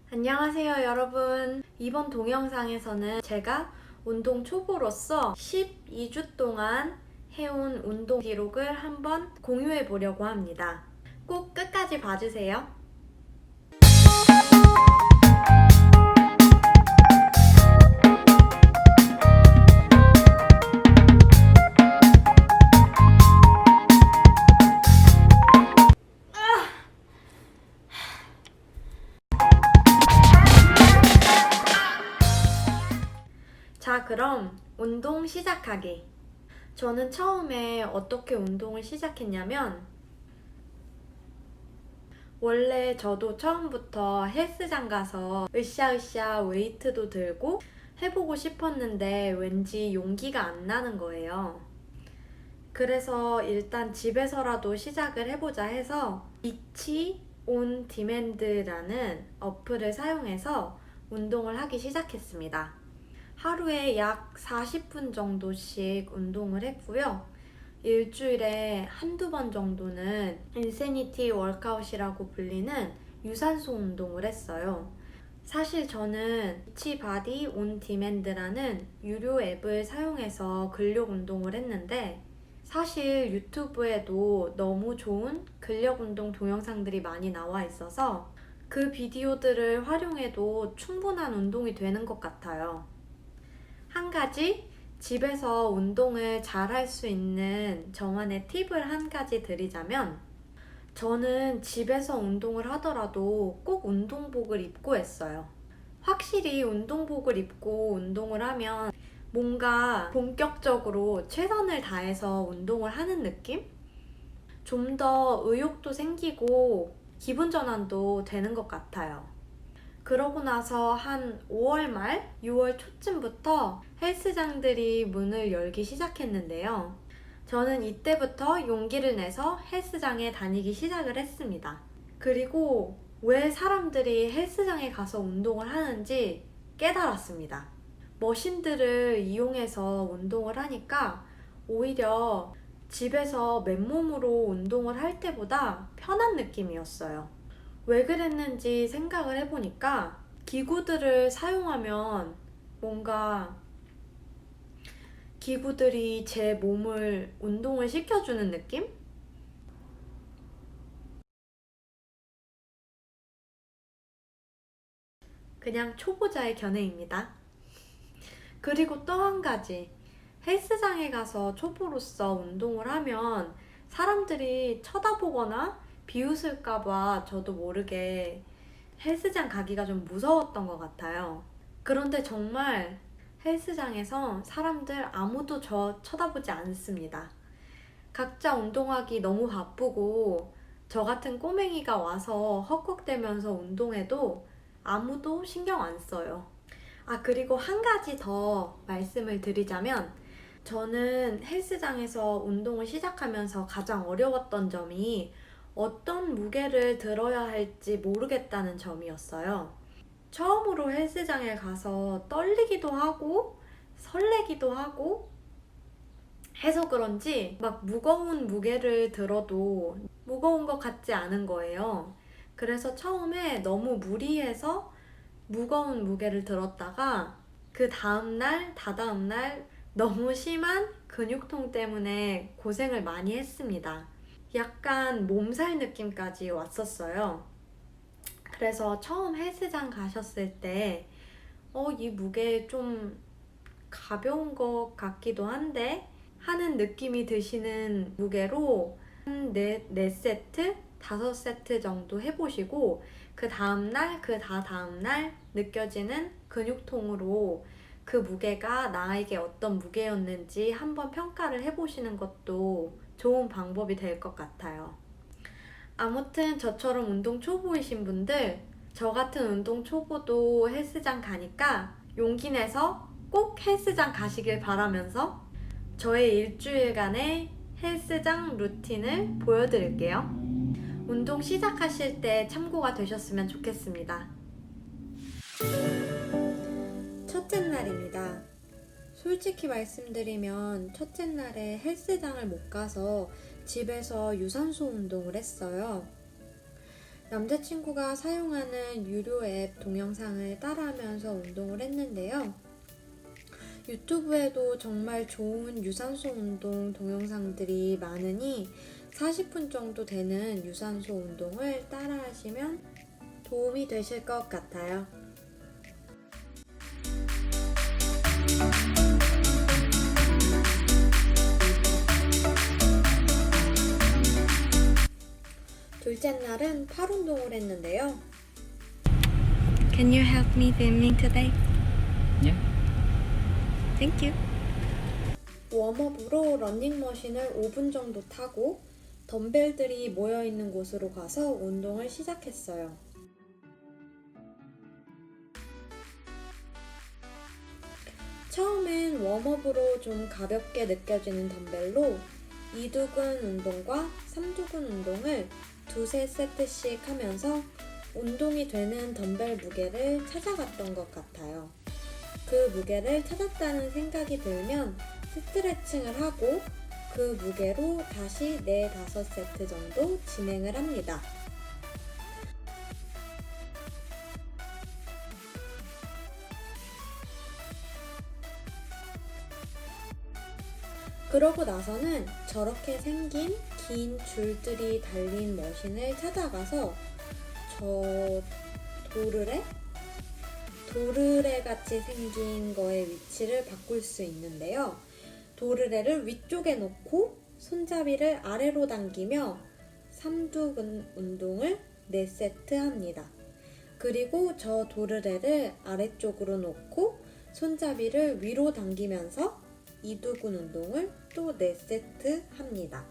안녕하세요 여러분. 이번 동영상에서는 제가 운동 초보로서 12주 동안 해온 운동 기록을 한번 공유해 보려고 합니다. 꼭 끝까지 봐주세요. 자, 그럼 운동 시작하기. 저는 처음에 어떻게 운동을 시작했냐면, 원래 저도 처음부터 헬스장 가서 으쌰으쌰 웨이트도 들고 해보고 싶었는데 왠지 용기가 안 나는 거예요. 그래서 일단 집에서라도 시작을 해보자 해서 비치 온 디맨드라는 어플을 사용해서 운동을 하기 시작했습니다. 하루에 약 40분 정도씩 운동을 했고요. 일주일에 한두 번 정도는 인세니티 워크아웃이라고 불리는 유산소 운동을 했어요. 사실 저는 비치바디 온 디맨드라는 유료 앱을 사용해서 근력 운동을 했는데, 사실 유튜브에도 너무 좋은 근력 운동 동영상들이 많이 나와 있어서 그 비디오들을 활용해도 충분한 운동이 되는 것 같아요. 한 가지 집에서 운동을 잘 할 수 있는 저만의 팁을 한 가지 드리자면, 저는 집에서 운동을 하더라도 꼭 운동복을 입고 했어요. 확실히 운동복을 입고 운동을 하면 뭔가 본격적으로 최선을 다해서 운동을 하는 느낌? 좀 더 의욕도 생기고 기분 전환도 되는 것 같아요. 그러고 나서 한 5월 말, 6월 초쯤부터 헬스장들이 문을 열기 시작했는데요. 저는 이때부터 용기를 내서 헬스장에 다니기 시작을 했습니다. 그리고 왜 사람들이 헬스장에 가서 운동을 하는지 깨달았습니다. 머신들을 이용해서 운동을 하니까 오히려 집에서 맨몸으로 운동을 할 때보다 편한 느낌이었어요. 왜 그랬는지 생각을 해보니까 기구들을 사용하면 뭔가 기구들이 제 몸을 운동을 시켜주는 느낌? 그냥 초보자의 견해입니다. 그리고 또 한 가지, 헬스장에 가서 초보로서 운동을 하면 사람들이 쳐다보거나 비웃을까봐 저도 모르게 헬스장 가기가 좀 무서웠던 것 같아요. 그런데 정말 헬스장에서 사람들 아무도 저 쳐다보지 않습니다. 각자 운동하기 너무 바쁘고 저 같은 꼬맹이가 와서 헉헉대면서 운동해도 아무도 신경 안 써요. 아, 그리고 한 가지 더 말씀을 드리자면, 저는 헬스장에서 운동을 시작하면서 가장 어려웠던 점이 어떤 무게를 들어야 할지 모르겠다는 점이었어요. 처음으로 헬스장에 가서 떨리기도 하고 설레기도 하고 해서 그런지 막 무거운 무게를 들어도 무거운 것 같지 않은 거예요. 그래서 처음에 너무 무리해서 무거운 무게를 들었다가 그 다음날, 다다음날 너무 심한 근육통 때문에 고생을 많이 했습니다. 약간 몸살 느낌까지 왔었어요. 그래서 처음 헬스장 가셨을 때, 이 무게 좀 가벼운 것 같기도 한데? 하는 느낌이 드시는 무게로 한 4세트? 5세트 정도 해보시고, 그 다음날, 그 다다음날 느껴지는 근육통으로 그 무게가 나에게 어떤 무게였는지 한번 평가를 해보시는 것도 좋은 방법이 될 것 같아요. 아무튼 저처럼 운동 초보이신 분들, 저 같은 운동 초보도 헬스장 가니까 용기 내서 꼭 헬스장 가시길 바라면서 저의 일주일간의 헬스장 루틴을 보여드릴게요. 운동 시작하실 때 참고가 되셨으면 좋겠습니다. 첫째 날입니다. 솔직히 말씀드리면 첫째 날에 헬스장을 못 가서 집에서 유산소 운동을 했어요. 남자친구가 사용하는 유료 앱 동영상을 따라하면서 운동을 했는데요. 유튜브에도 정말 좋은 유산소 운동 동영상들이 많으니 40분 정도 되는 유산소 운동을 따라 하시면 도움이 되실 것 같아요. 둘째 날은 팔 운동을 했는데요. Can you help me filming today? Yeah. Thank you. 웜업으로 러닝머신을 5분 정도 타고 덤벨들이 모여있는 곳으로 가서 운동을 시작했어요. 처음엔 웜업으로 좀 가볍게 느껴지는 덤벨로 2두근 운동과 3두근 운동을 두세 세트씩 하면서 운동이 되는 덤벨 무게를 찾아갔던 것 같아요. 그 무게를 찾았다는 생각이 들면 스트레칭을 하고 그 무게로 다시 4-5세트 정도 진행을 합니다. 그러고 나서는 저렇게 생긴 긴 줄들이 달린 머신을 찾아가서 저 도르래 같이 생긴 거의 위치를 바꿀 수 있는데요. 도르래를 위쪽에 놓고 손잡이를 아래로 당기며 3두근 운동을 4세트 합니다. 그리고 저 도르래를 아래쪽으로 놓고 손잡이를 위로 당기면서 2두근 운동을 또 4세트 합니다.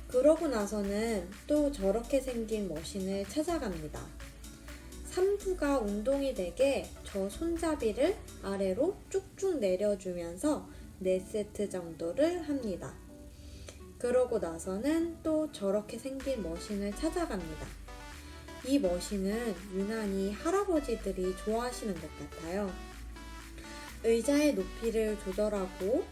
그러고 나서는 또 저렇게 생긴 머신을 찾아갑니다. 3두가 운동이 되게 저 손잡이를 아래로 쭉쭉 내려주면서 4세트 정도를 합니다. 그러고 나서는 또 저렇게 생긴 머신을 찾아갑니다. 이 머신은 유난히 할아버지들이 좋아하시는 것 같아요. 의자의 높이를 조절하고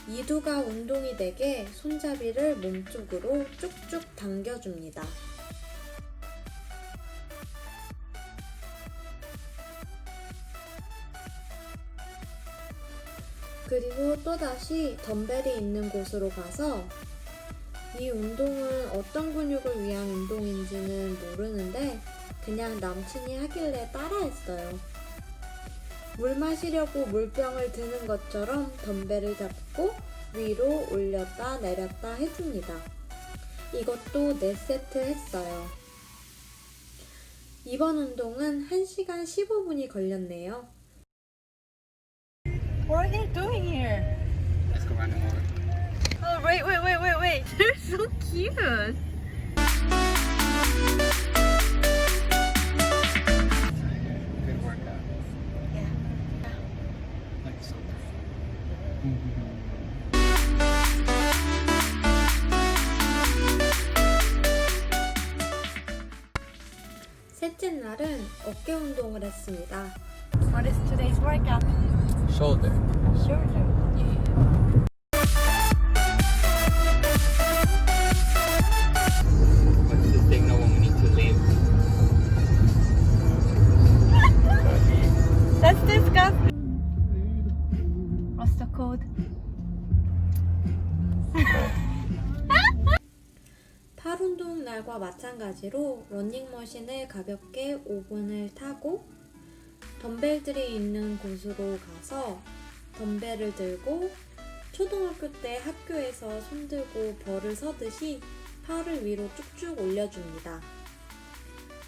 이두가 운동이 되게 손잡이를 몸쪽으로 쭉쭉 당겨줍니다. 그리고 또다시 덤벨이 있는 곳으로 가서 이 운동은 어떤 근육을 위한 운동인지는 모르는데 그냥 남친이 하길래 따라했어요. 물 마시려고 물병을 드는 것처럼 덤벨을 잡고 위로 올렸다 내렸다 해줍니다. 이것도 4세트 했어요. 이번 운동은 1시간 15분이 걸렸네요. What are they doing here? Let's go run over. Oh, wait. They're so cute. Good workout. Yeah. Like so. 셋째 날은 어깨 운동을 했습니다. What is today's workout? Shoulder. Shoulder. What's the signal when we need to leave? Let's discuss. What's the code? 팔 운동 날과 마찬가지로 러닝머신을 가볍게 5분을 타고 덤벨들이 있는 곳으로 가서 덤벨을 들고 초등학교 때 학교에서 손들고 벌을 서듯이 팔을 위로 쭉쭉 올려줍니다.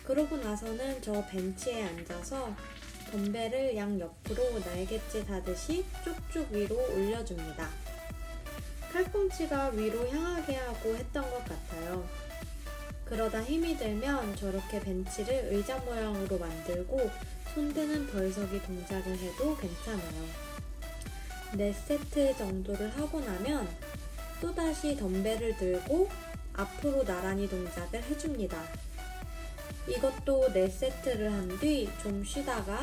그러고 나서는 저 벤치에 앉아서 덤벨을 양옆으로 날갯짓 하듯이 쭉쭉 위로 올려줍니다. 팔꿈치가 위로 향하게 하고 했던 것 같아요. 그러다 힘이 들면 저렇게 벤치를 의자 모양으로 만들고 손드는 벌서기 동작을 해도 괜찮아요. 4세트 정도를 하고 나면 또다시 덤벨을 들고 앞으로 나란히 동작을 해줍니다. 이것도 4세트를 한 뒤 좀 쉬다가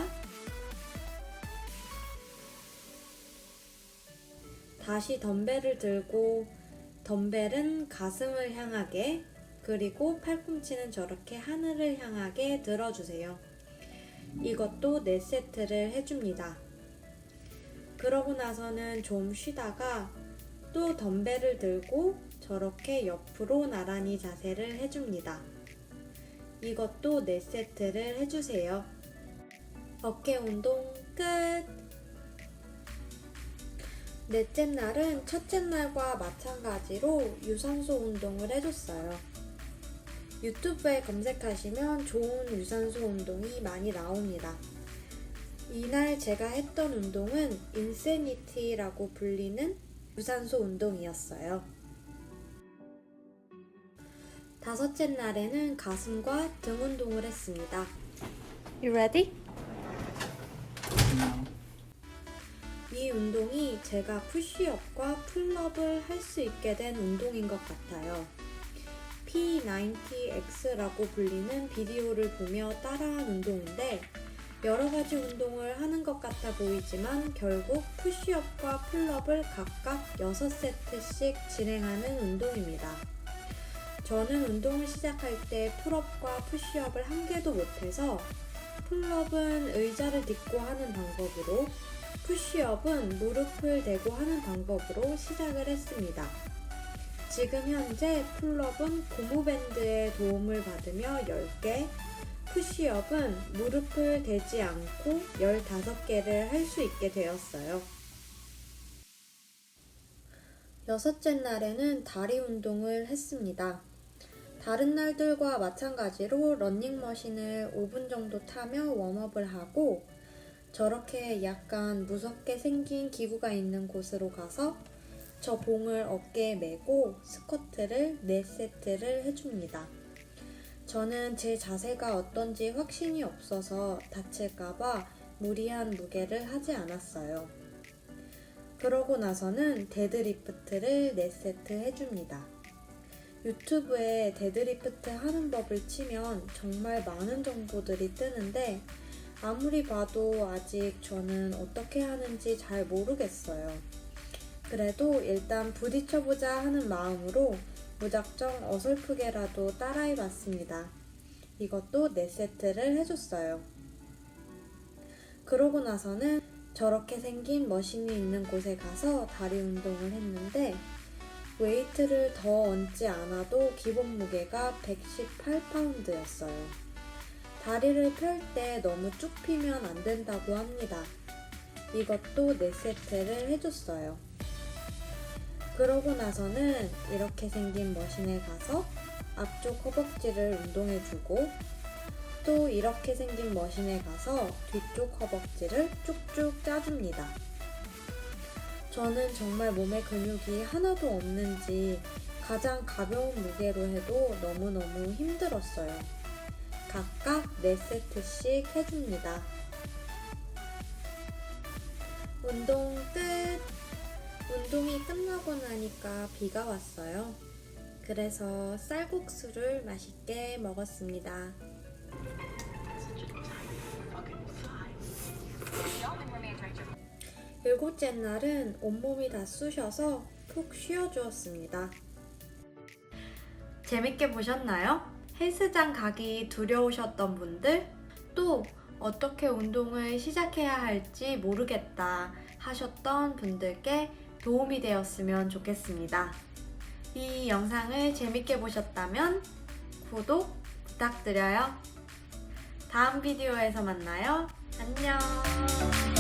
다시 덤벨을 들고 덤벨은 가슴을 향하게 그리고 팔꿈치는 저렇게 하늘을 향하게 들어주세요. 이것도 4세트를 해줍니다. 그러고 나서는 좀 쉬다가 또 덤벨을 들고 저렇게 옆으로 나란히 자세를 해줍니다. 이것도 4세트를 해주세요. 어깨 운동 끝! 넷째 날은 첫째 날과 마찬가지로 유산소 운동을 해줬어요. 유튜브에 검색하시면 좋은 유산소 운동이 많이 나옵니다. 이날 제가 했던 운동은 인세니티라고 불리는 유산소 운동이었어요. 다섯째 날에는 가슴과 등 운동을 했습니다. You ready? 이 운동이 제가 푸시업과 풀업을 할 수 있게 된 운동인 것 같아요. P90X라고 불리는 비디오를 보며 따라한 운동인데 여러 가지 운동을 하는 것 같아 보이지만 결국 푸시업과 풀업을 각각 6세트씩 진행하는 운동입니다. 저는 운동을 시작할 때 풀업과 푸시업을 한 개도 못해서 풀업은 의자를 딛고 하는 방법으로 푸시업은 무릎을 대고 하는 방법으로 시작을 했습니다. 지금 현재 풀업은 고무밴드의 도움을 받으며 10개, 푸시업은 무릎을 대지 않고 15개를 할 수 있게 되었어요. 여섯째 날에는 다리 운동을 했습니다. 다른 날들과 마찬가지로 러닝머신을 5분 정도 타며 웜업을 하고 저렇게 약간 무섭게 생긴 기구가 있는 곳으로 가서 저 봉을 어깨에 메고 스쿼트를 4세트를 해줍니다. 저는 제 자세가 어떤지 확신이 없어서 다칠까봐 무리한 무게를 하지 않았어요. 그러고 나서는 데드리프트를 4세트 해줍니다. 유튜브에 데드리프트 하는 법을 치면 정말 많은 정보들이 뜨는데 아무리 봐도 아직 저는 어떻게 하는지 잘 모르겠어요. 그래도 일단 부딪혀보자 하는 마음으로 무작정 어설프게라도 따라해봤습니다. 이것도 4세트를 해줬어요. 그러고 나서는 저렇게 생긴 머신이 있는 곳에 가서 다리 운동을 했는데 웨이트를 더 얹지 않아도 기본 무게가 118파운드였어요. 다리를 펼 때 너무 쭉 피면 안 된다고 합니다. 이것도 4세트를 해줬어요. 그러고 나서는 이렇게 생긴 머신에 가서 앞쪽 허벅지를 운동해주고 또 이렇게 생긴 머신에 가서 뒤쪽 허벅지를 쭉쭉 짜줍니다. 저는 정말 몸에 근육이 하나도 없는지 가장 가벼운 무게로 해도 너무너무 힘들었어요. 각각 4세트씩 해줍니다. 운동 끝! 운동이 끝나고 나니까 비가 왔어요. 그래서 쌀국수를 맛있게 먹었습니다. 일곱째 날은 온몸이 다 쑤셔서 푹 쉬어주었습니다. 재밌게 보셨나요? 헬스장 가기 두려우셨던 분들, 또 어떻게 운동을 시작해야 할지 모르겠다 하셨던 분들께 도움이 되었으면 좋겠습니다. 이 영상을 재밌게 보셨다면 구독 부탁드려요. 다음 비디오에서 만나요. 안녕.